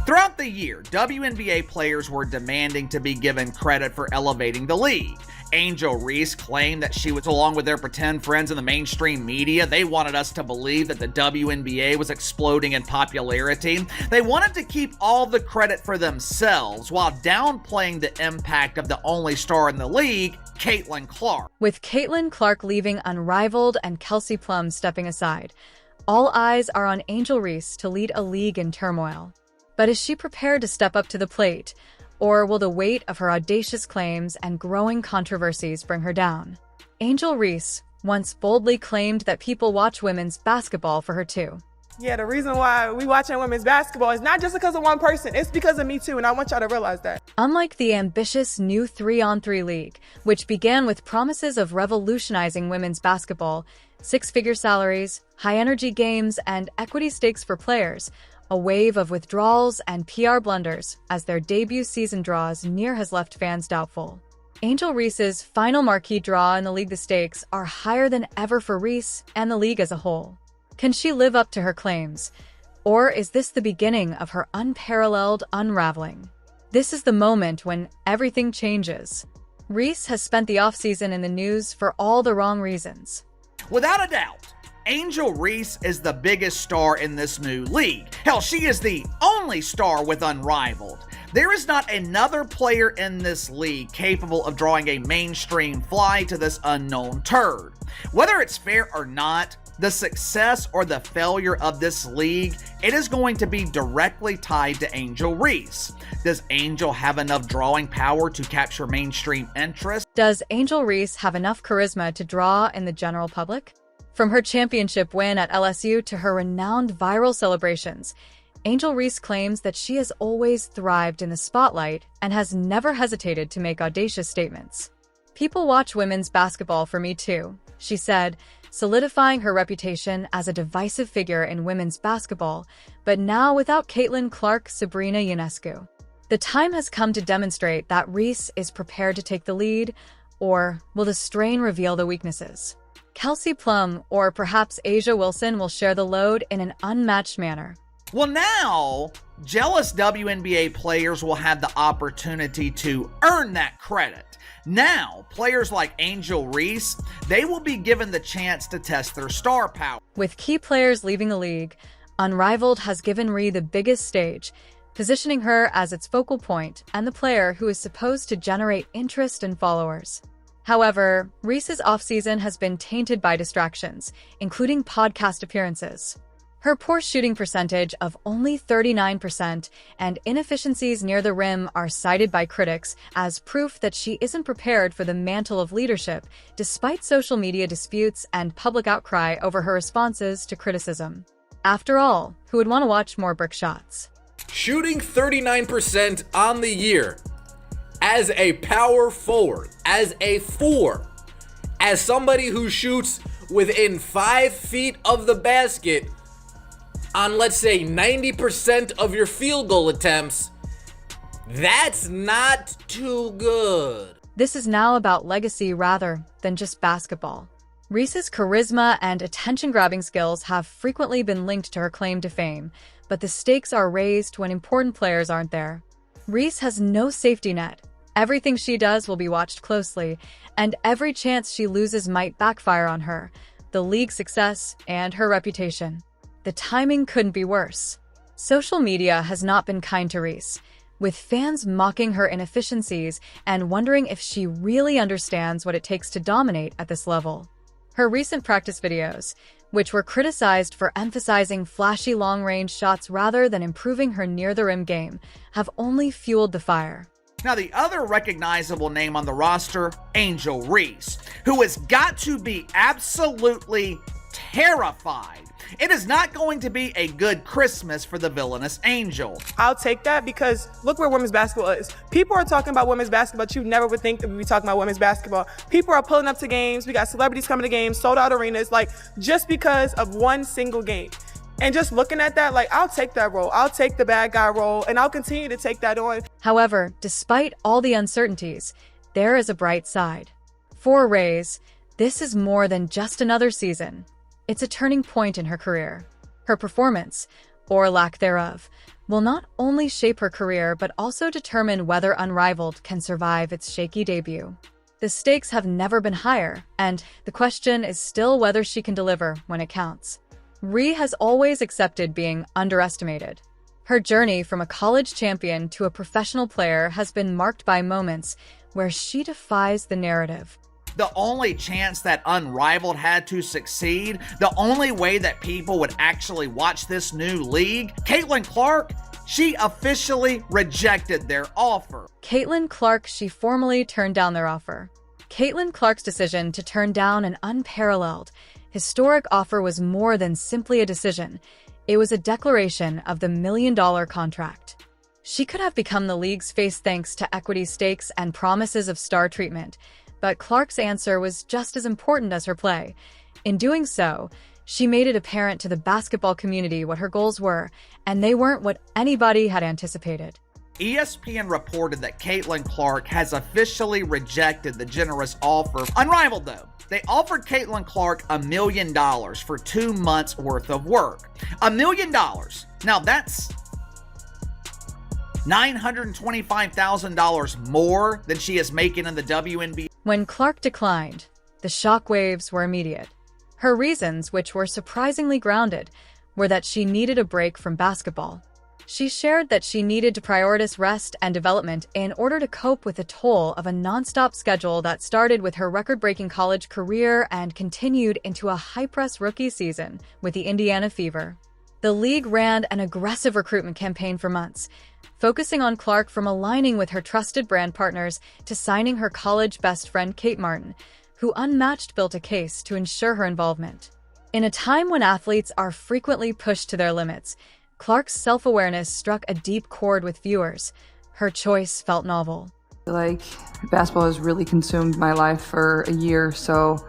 Throughout the year, WNBA players were demanding to be given credit for elevating the league. Angel Reese claimed that she was, along with their pretend friends in the mainstream media, they wanted us to believe that the WNBA was exploding in popularity. They wanted to keep all the credit for themselves while downplaying the impact of the only star in the league, Caitlin Clark. With Caitlin Clark leaving unrivaled and Kelsey Plum stepping aside, all eyes are on Angel Reese to lead a league in turmoil. But is she prepared to step up to the plate? Or will the weight of her audacious claims and growing controversies bring her down? Angel Reese once boldly claimed that people watch women's basketball for her too. Yeah, the reason why we watching women's basketball is not just because of one person, it's because of me too, and I want y'all to realize that. Unlike the ambitious new 3-on-3 league, which began with promises of revolutionizing women's basketball, six-figure salaries, high-energy games, and equity stakes for players, a wave of withdrawals and PR blunders as their debut season draws near has left fans doubtful. Angel Reese's final marquee draw in the league, the stakes are higher than ever for Reese and the league as a whole. Can she live up to her claims? Or is this the beginning of her unparalleled unraveling? This is the moment when everything changes. Reese has spent the offseason in the news for all the wrong reasons. Without a doubt, Angel Reese is the biggest star in this new league. Hell, she is the only star with unrivaled. There is not another player in this league capable of drawing a mainstream fly to this unknown turd. Whether it's fair or not, the success or the failure of this league, it is going to be directly tied to Angel Reese. Does Angel have enough drawing power to capture mainstream interest? Does Angel Reese have enough charisma to draw in the general public? From her championship win at LSU to her renowned viral celebrations, Angel Reese claims that she has always thrived in the spotlight and has never hesitated to make audacious statements. "People watch women's basketball for me too," she said, solidifying her reputation as a divisive figure in women's basketball, but now without Caitlin Clark, Sabrina Ionescu. The time has come to demonstrate that Reese is prepared to take the lead, or will the strain reveal the weaknesses? Kelsey Plum or perhaps A'ja Wilson will share the load in an unmatched manner. Well, now, jealous WNBA players will have the opportunity to earn that credit. Now, players like Angel Reese, they will be given the chance to test their star power. With key players leaving the league, Unrivaled has given Ree the biggest stage, positioning her as its focal point and the player who is supposed to generate interest and followers. However, Reese's offseason has been tainted by distractions, including podcast appearances. Her poor shooting percentage of only 39% and inefficiencies near the rim are cited by critics as proof that she isn't prepared for the mantle of leadership, despite social media disputes and public outcry over her responses to criticism. After all, who would want to watch more brick shots? Shooting 39% on the year. As a power forward, as a 4, as somebody who shoots within 5 feet of the basket on, let's say, 90% of your field goal attempts, that's not too good. This is now about legacy rather than just basketball. Reese's charisma and attention-grabbing skills have frequently been linked to her claim to fame, but the stakes are raised when important players aren't there. Reese has no safety net. Everything she does will be watched closely, and every chance she loses might backfire on her, the league's success, and her reputation. The timing couldn't be worse. Social media has not been kind to Reese, with fans mocking her inefficiencies and wondering if she really understands what it takes to dominate at this level. Her recent practice videos, which were criticized for emphasizing flashy long-range shots rather than improving her near-the-rim game, have only fueled the fire. Now, the other recognizable name on the roster, Angel Reese, who has got to be absolutely terrified. It is not going to be a good Christmas for the villainous Angel. I'll take that because look where women's basketball is. People are talking about women's basketball, but you never would think that we'd be talking about women's basketball. People are pulling up to games. We got celebrities coming to games, sold out arenas, like just because of one single game. And just looking at that, like, I'll take that role. I'll take the bad guy role, and I'll continue to take that on. However, despite all the uncertainties, there is a bright side. For Rays, this is more than just another season. It's a turning point in her career. Her performance, or lack thereof, will not only shape her career but also determine whether Unrivaled can survive its shaky debut. The stakes have never been higher, and the question is still whether she can deliver when it counts. Rhee has always accepted being underestimated. Her journey from a college champion to a professional player has been marked by moments where she defies the narrative. The only chance that Unrivaled had to succeed, the only way that people would actually watch this new league, Caitlin Clark, she officially rejected their offer. Caitlin Clark, she formally turned down their offer. Caitlin Clark's decision to turn down an unparalleled, historic offer was more than simply a decision. It was a declaration of the $1 million contract. She could have become the league's face thanks to equity stakes and promises of star treatment, but Clark's answer was just as important as her play. In doing so, she made it apparent to the basketball community what her goals were, and they weren't what anybody had anticipated. ESPN reported that Caitlin Clark has officially rejected the generous offer. Unrivaled, though, they offered Caitlin Clark $1 million for 2 months worth of work. $1 million. Now that's $925,000 more than she is making in the WNBA. When Clark declined, the shockwaves were immediate. Her reasons, which were surprisingly grounded, were that she needed a break from basketball. She shared that she needed to prioritize rest and development in order to cope with the toll of a nonstop schedule that started with her record-breaking college career and continued into a high-press rookie season with the Indiana Fever. The league ran an aggressive recruitment campaign for months, focusing on Clark from aligning with her trusted brand partners to signing her college best friend Kate Martin, who unmatched built a case to ensure her involvement. In a time when athletes are frequently pushed to their limits, Clark's self-awareness struck a deep chord with viewers. Her choice felt novel. Like, basketball has really consumed my life for a year, so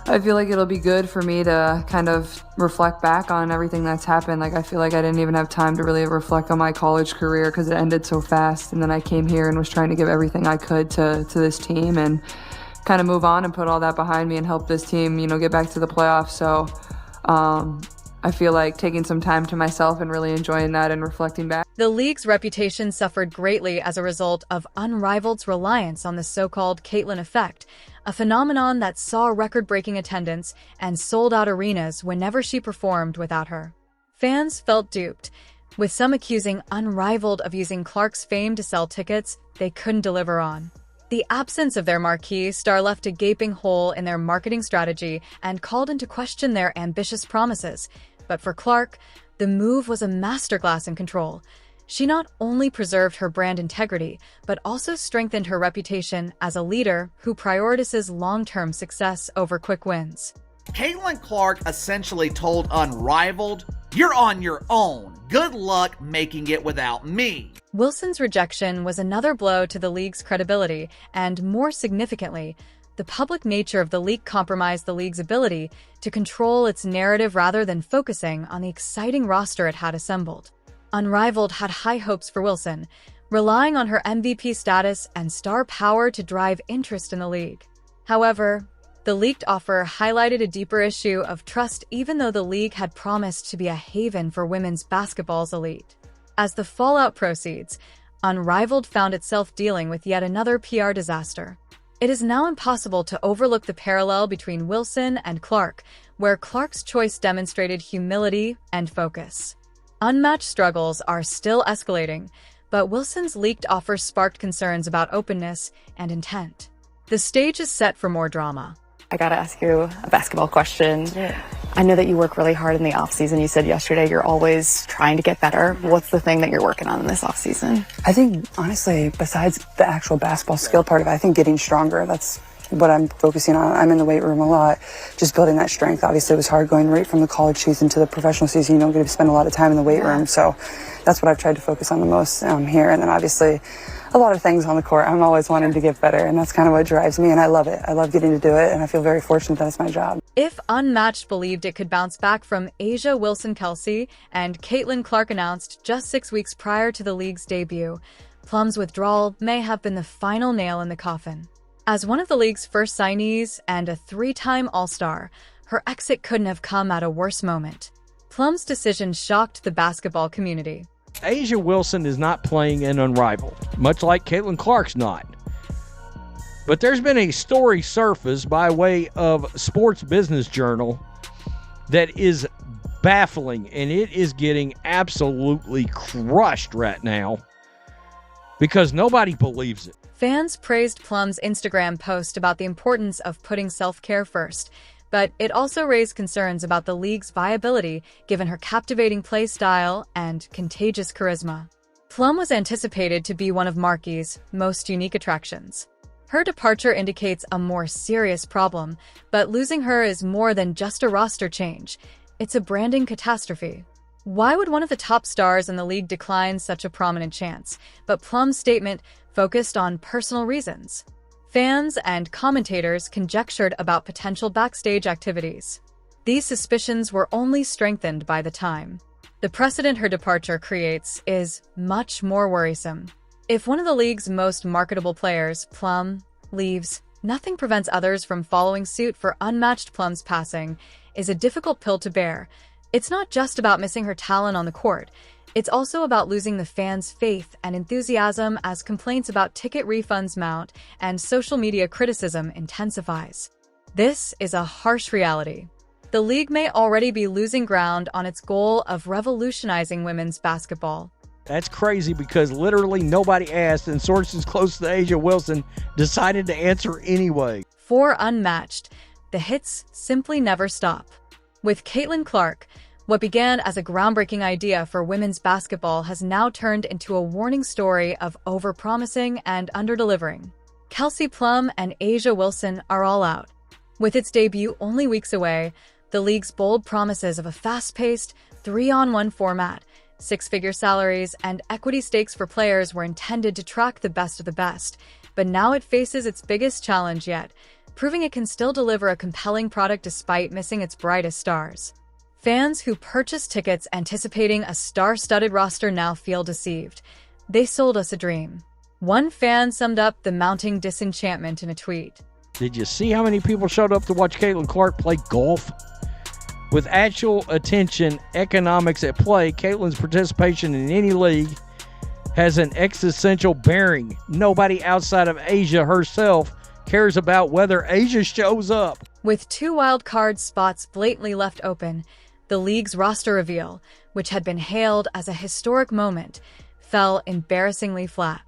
I feel like it'll be good for me to kind of reflect back on everything that's happened. Like, I feel like I didn't even have time to really reflect on my college career because it ended so fast, and then I came here and was trying to give everything I could to this team and kind of move on and put all that behind me and help this team, get back to the playoffs. So I feel like taking some time to myself and really enjoying that and reflecting back. The league's reputation suffered greatly as a result of Unrivaled's reliance on the so-called Caitlin effect, a phenomenon that saw record-breaking attendance and sold-out arenas whenever she performed without her. Fans felt duped, with some accusing Unrivaled of using Clark's fame to sell tickets they couldn't deliver on. The absence of their marquee star left a gaping hole in their marketing strategy and called into question their ambitious promises. But for Clark, the move was a masterclass in control. She not only preserved her brand integrity, but also strengthened her reputation as a leader who prioritizes long-term success over quick wins. Caitlin Clark essentially told Unrivaled, "You're on your own. Good luck making it without me." Wilson's rejection was another blow to the league's credibility, and more significantly, the public nature of the leak compromised the league's ability to control its narrative rather than focusing on the exciting roster it had assembled. Unrivaled had high hopes for Wilson, relying on her MVP status and star power to drive interest in the league. However, the leaked offer highlighted a deeper issue of trust, even though the league had promised to be a haven for women's basketball's elite. As the fallout proceeds, Unrivaled found itself dealing with yet another PR disaster. It is now impossible to overlook the parallel between Wilson and Clark, where Clark's choice demonstrated humility and focus. Unmatched struggles are still escalating, but Wilson's leaked offer sparked concerns about openness and intent. The stage is set for more drama. I gotta ask you a basketball question. Yeah. I know that you work really hard in the off season. You said yesterday you're always trying to get better. What's the thing that you're working on in this off season? I think, honestly, besides the actual basketball skill part of it, I think getting stronger. That's what I'm focusing on. I'm in the weight room a lot, just building that strength. Obviously, it was hard going right from the college season to the professional season. You don't get to spend a lot of time in the weight room. So that's what I've tried to focus on the most here. And then obviously, a lot of things on the court. I'm always wanting to get better, and that's kind of what drives me, and I love it. I love getting to do it, and I feel very fortunate that it's my job. If Unmatched believed it could bounce back from A'ja Wilson-Kelsey and Caitlin Clark announced just 6 weeks prior to the league's debut, Plum's withdrawal may have been the final nail in the coffin. As one of the league's first signees and a 3-time All-Star, her exit couldn't have come at a worse moment. Plum's decision shocked the basketball community. Asia Wilson is not playing in Unrivaled, much like Caitlin Clark's not. But there's been a story surfaced by way of Sports Business Journal that is baffling, and it is getting absolutely crushed right now because nobody believes it. Fans praised Plum's Instagram post about the importance of putting self-care first, but it also raised concerns about the league's viability given her captivating play style and contagious charisma. Plum was anticipated to be one of Marquee's most unique attractions. Her departure indicates a more serious problem, but losing her is more than just a roster change. It's a branding catastrophe. Why would one of the top stars in the league decline such a prominent chance? But Plum's statement focused on personal reasons. Fans and commentators conjectured about potential backstage activities. These suspicions were only strengthened by the time. The precedent her departure creates is much more worrisome. If one of the league's most marketable players, Plum, leaves, nothing prevents others from following suit. For unmatched Plum's passing is a difficult pill to bear. It's not just about missing her talent on the court. It's also about losing the fans' faith and enthusiasm as complaints about ticket refunds mount and social media criticism intensifies. This is a harsh reality. The league may already be losing ground on its goal of revolutionizing women's basketball. That's crazy because literally nobody asked, and sources close to Asia Wilson decided to answer anyway. For Unmatched, the hits simply never stop. With Caitlin Clark, what began as a groundbreaking idea for women's basketball has now turned into a warning story of overpromising and underdelivering. Kelsey Plum and Asia Wilson are all out. With its debut only weeks away, the league's bold promises of a fast-paced, 3-on-1 format, six-figure salaries, and equity stakes for players were intended to track the best of the best, but now it faces its biggest challenge yet, proving it can still deliver a compelling product despite missing its brightest stars. Fans who purchased tickets anticipating a star-studded roster now feel deceived. They sold us a dream. One fan summed up the mounting disenchantment in a tweet. Did you see how many people showed up to watch Caitlin Clark play golf? With actual attention economics at play, Caitlin's participation in any league has an existential bearing. Nobody outside of Asia herself cares about whether Asia shows up. With 2 wild card spots blatantly left open, the league's roster reveal, which had been hailed as a historic moment, fell embarrassingly flat.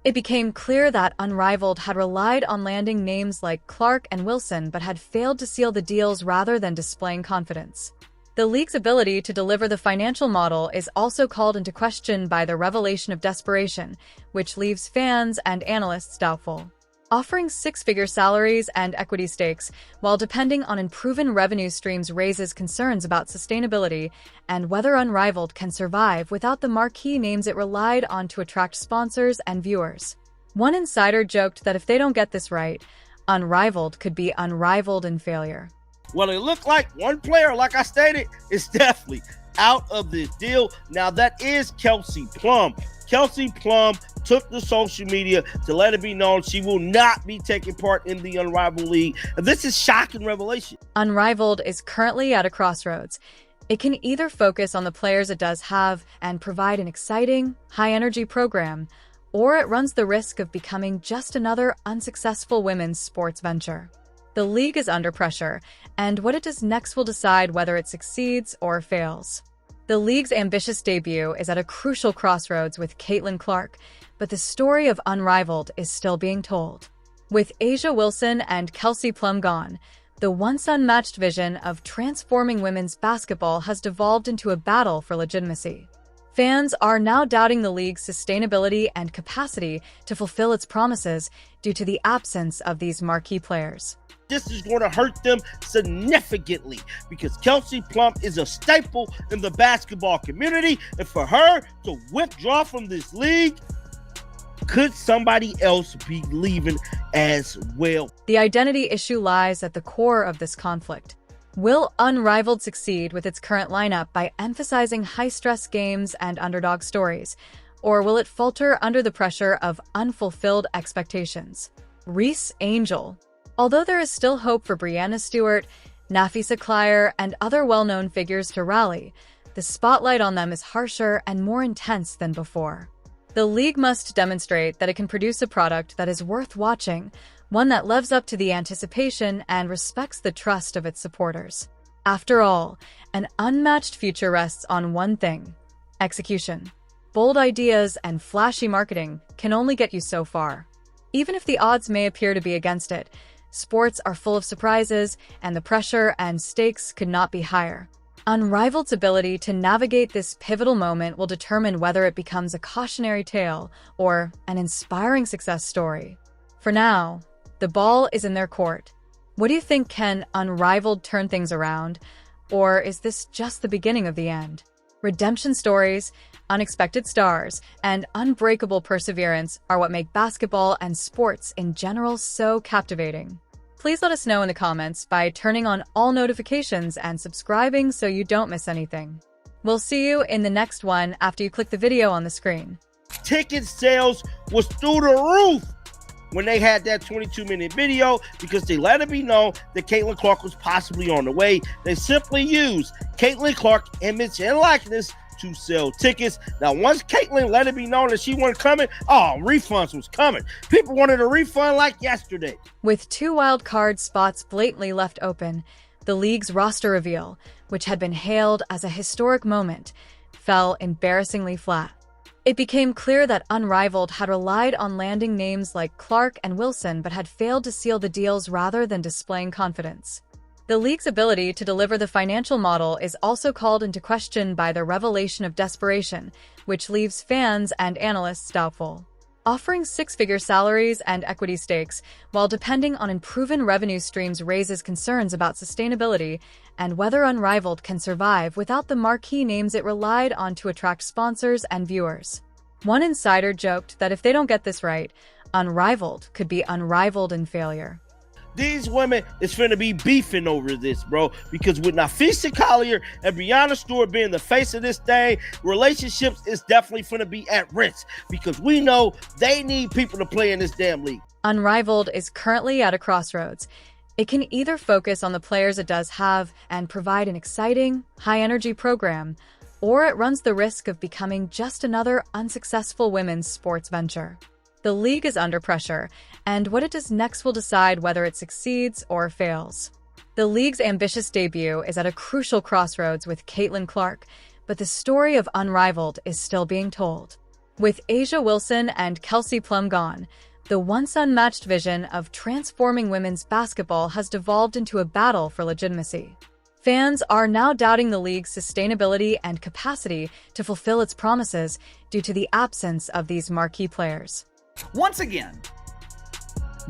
It became clear that Unrivaled had relied on landing names like Clark and Wilson but had failed to seal the deals rather than displaying confidence. The league's ability to deliver the financial model is also called into question by the revelation of desperation, which leaves fans and analysts doubtful. Offering six-figure salaries and equity stakes while depending on unproven revenue streams raises concerns about sustainability and whether Unrivaled can survive without the marquee names it relied on to attract sponsors and viewers. One insider joked that if they don't get this right, Unrivaled could be unrivaled in failure. Well, it looked like one player, like I stated, is definitely out of this deal. Now, that is Kelsey Plum. Kelsey Plum took to social media to let it be known she will not be taking part in the Unrivaled League. And this is shocking revelation. Unrivaled is currently at a crossroads. It can either focus on the players it does have and provide an exciting, high-energy program, or it runs the risk of becoming just another unsuccessful women's sports venture. The league is under pressure, and what it does next will decide whether it succeeds or fails. The league's ambitious debut is at a crucial crossroads with Caitlin Clark, but the story of Unrivaled is still being told. With Asia Wilson and Kelsey Plum gone, the once unmatched vision of transforming women's basketball has devolved into a battle for legitimacy. Fans are now doubting the league's sustainability and capacity to fulfill its promises due to the absence of these marquee players. This is going to hurt them significantly because Kelsey Plum is a staple in the basketball community, and for her to withdraw from this league, could somebody else be leaving as well? The identity issue lies at the core of this conflict. Will Unrivaled succeed with its current lineup by emphasizing high-stress games and underdog stories, or will it falter under the pressure of unfulfilled expectations? Reese Angel. Although there is still hope for Breanna Stewart, Nafisa Clyer, and other well-known figures to rally, the spotlight on them is harsher and more intense than before. The league must demonstrate that it can produce a product that is worth watching, one that lives up to the anticipation and respects the trust of its supporters. After all, an unmatched future rests on one thing: execution. Bold ideas and flashy marketing can only get you so far. Even if the odds may appear to be against it, sports are full of surprises, and the pressure and stakes could not be higher. Unrivaled's ability to navigate this pivotal moment will determine whether it becomes a cautionary tale or an inspiring success story. For now, the ball is in their court. What do you think? Can Unrivaled turn things around? Or is this just the beginning of the end? Redemption stories, unexpected stars, and unbreakable perseverance are what make basketball and sports in general so captivating. Please let us know in the comments by turning on all notifications and subscribing so you don't miss anything. We'll see you in the next one after you click the video on the screen. Ticket sales was through the roof when they had that 22-minute video, because they let it be known that Caitlin Clark was possibly on the way. They simply used Caitlin Clark image and likeness to sell tickets. Now, once Caitlin let it be known that she wasn't coming, refunds was coming. People wanted a refund like yesterday. With 2 wild card spots blatantly left open, the league's roster reveal, which had been hailed as a historic moment, fell embarrassingly flat. It became clear that Unrivaled had relied on landing names like Clark and Wilson but had failed to seal the deals rather than displaying confidence. The league's ability to deliver the financial model is also called into question by the revelation of desperation, which leaves fans and analysts doubtful. Offering 6-figure salaries and equity stakes while depending on unproven revenue streams raises concerns about sustainability and whether Unrivaled can survive without the marquee names it relied on to attract sponsors and viewers. One insider joked that if they don't get this right, Unrivaled could be unrivaled in failure. These women is finna be beefing over this, bro, because with Nafisa Collier and Brianna Stewart being the face of this thing, relationships is definitely finna be at risk, because we know they need people to play in this damn league. Unrivaled is currently at a crossroads. It can either focus on the players it does have and provide an exciting, high-energy program, or it runs the risk of becoming just another unsuccessful women's sports venture. The league is under pressure, and what it does next will decide whether it succeeds or fails. The league's ambitious debut is at a crucial crossroads with Caitlin Clark, but the story of Unrivaled is still being told. With A'ja Wilson and Kelsey Plum gone, the once unmatched vision of transforming women's basketball has devolved into a battle for legitimacy. Fans are now doubting the league's sustainability and capacity to fulfill its promises due to the absence of these marquee players. Once again,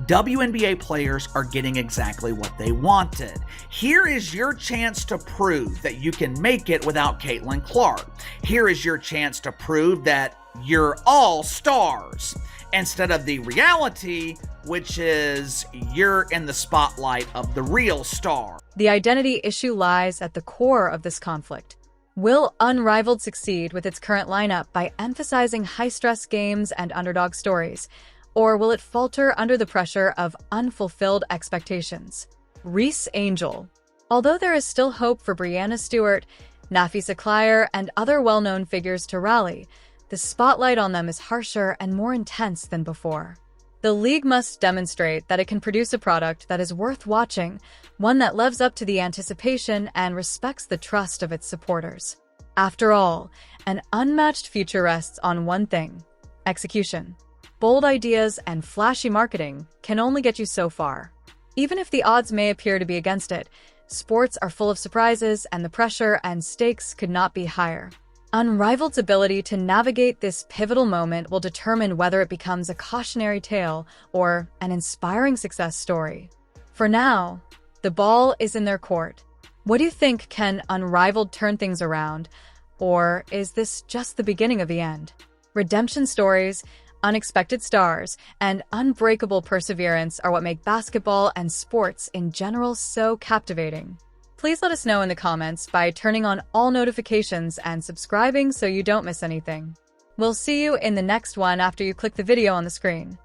WNBA players are getting exactly what they wanted. Here is your chance to prove that you can make it without Caitlin Clark. Here is your chance to prove that you're all stars, instead of the reality, which is you're in the spotlight of the real star. The identity issue lies at the core of this conflict. Will Unrivaled succeed with its current lineup by emphasizing high-stress games and underdog stories, or will it falter under the pressure of unfulfilled expectations? Reese Angel. Although there is still hope for Brianna Stewart, Nafisa Collier, and other well-known figures to rally, the spotlight on them is harsher and more intense than before. The league must demonstrate that it can produce a product that is worth watching, one that lives up to the anticipation and respects the trust of its supporters. After all, an unmatched future rests on one thing: execution. Bold ideas and flashy marketing can only get you so far. Even if the odds may appear to be against it, sports are full of surprises and the pressure and stakes could not be higher. Unrivaled's ability to navigate this pivotal moment will determine whether it becomes a cautionary tale or an inspiring success story. For now, the ball is in their court. What do you think? Can Unrivaled turn things around? Or is this just the beginning of the end? Redemption stories, unexpected stars, and unbreakable perseverance are what make basketball and sports in general so captivating. Please let us know in the comments by turning on all notifications and subscribing so you don't miss anything. We'll see you in the next one after you click the video on the screen.